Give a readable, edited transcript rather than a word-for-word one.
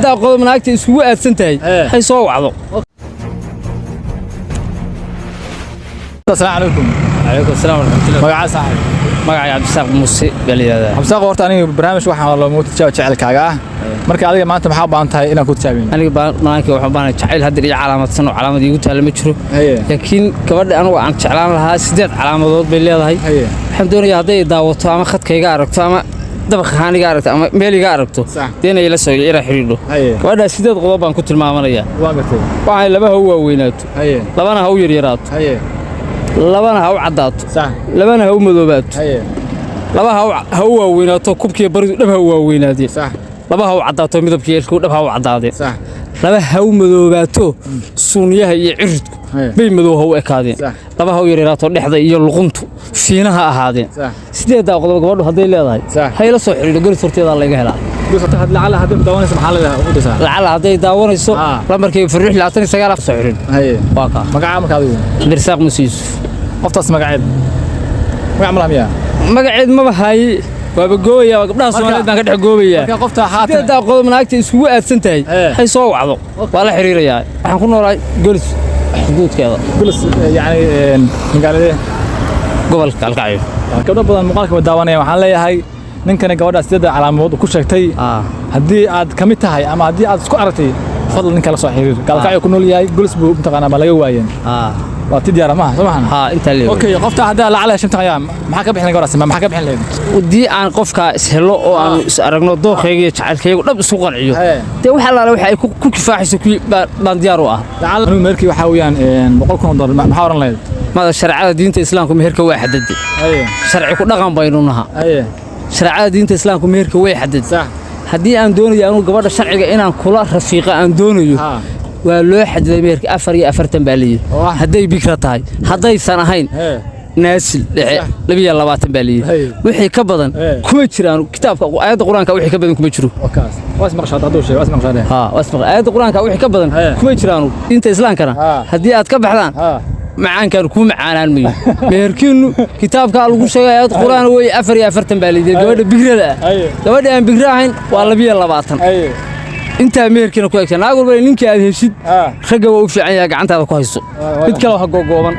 sideedda qodob naagta isugu aadsan tahay hay soo wacdo. السلام عليكم. عليكم السلام ورحمة الله. مقعد صاحب. مقعد عبد الساق موسى بليده. عبد الساق horta aniga barnaamij waxaan la mood jecelkaaga ah. Marka adiga maanta maxaa baan tahay inaan ku taabin. Aniga maanta waxaan baan jecel hadda iyo calaamadsan oo calaamad igu taal ma jiro. Laakiin gabadha anigu aan jeclaan lahaa sideed calaamadood bay leedahay. Waxaan doonayaa hadday daawato ama khadkayga aragto ama dabaqaaniga aragto ama meeliga aragto deena ila soo ira xiriiro. Gabadha sideed qodob baan ku tilmaamanayaa. Waa gartay. Waxay laba haw weynaato. Labana haw yar yaraato. labana haw cadaato labana haw madoobato laba haw weynaato kubkii baridu dhab haw weynaadee laba haw cadaato midabkii isku dhab haw cadaadee laba haw madoobato suuniyaha iyo ciridku bay madoo haw ekaadeen laba haw yaraato dhexda iyo luquntu fiinaha ahaadeen sideeda qodob gabadhu haday leedahay hay la soo xiriiro garis horteeda laga helaa lacala haday daawanayso maxaa la u dhisaa lacala haday daawanayso lambarkii fariix 29 soo xiriir waa ka magaca marka adigu Birsaaq Musiis qoftaas magaceed magac malamiya magaceed ma bahay waaba gooya gabdhaha Soomaaliyeed baan ka dhex goobaya marka qofta haatan sideeda qodob naagta isugu aadsan tahay hay soo wacdo waa la xiriirayaa waxaan ku noolahay golis xuduudkeeda golis yani magaalada gobolka Alkacyo gabdho badan muuqaalka wada daawanaya waxaan leeyahay ninkana gabadha sideeda calaamadood ku sheegtay hadii aad kamid tahay ama hadii aad isku aragtay fadlan ninka la soo xiriir Alkacyo ku nool yahay golis buu intaqana ma laga waayeen واتي ديار ما سمعنا انت اللي اوكي قفت هذا لا على شنت ايام ما ka bixin goras ma ka bixin leeyahay ودي aan qofka ishelo oo aan aragno dooqeyga jacaylkaygu dhab isku qanciyo tii waxa la waxay ku kifaaxiso baan diyaar u ah lacala meerkii waxa weeyaan $100 ma oran leeyahay ma sharciyada diinta islaamku meherka way xadadday sharci ku dhaqan baynu naha sharciyada diinta islaamku meherka way xadadday hadii aan doonayo anu gabadha sharciga inaan kula rafiiqa aan doonayo waa loo xadiday meerka 4 baa leeyahay haday bikra tahay hadaysan ahayn naasil 22 baa leeyahay wixii ka badan kuma jiraan kitaabka aayada quraanka wixii ka badan kuma jiro waas maqshad haduu sheey waas maqshad aayada quraanka wixii ka badan kuma jiraan inta islaamkana hadii aad ka baxdaan macaankan ku macaanaan miyo meherkiinu kitaabka lagu sheegay aayada quraan way 4 baa leeyahay gabadha bikrada gabadha aan bikra ahayn waa 22 انت ميركنا ku eegsan naag walba ninka aad heshid raga waa u fiican yahay gacantaada ku hayso mid kale waxa googooban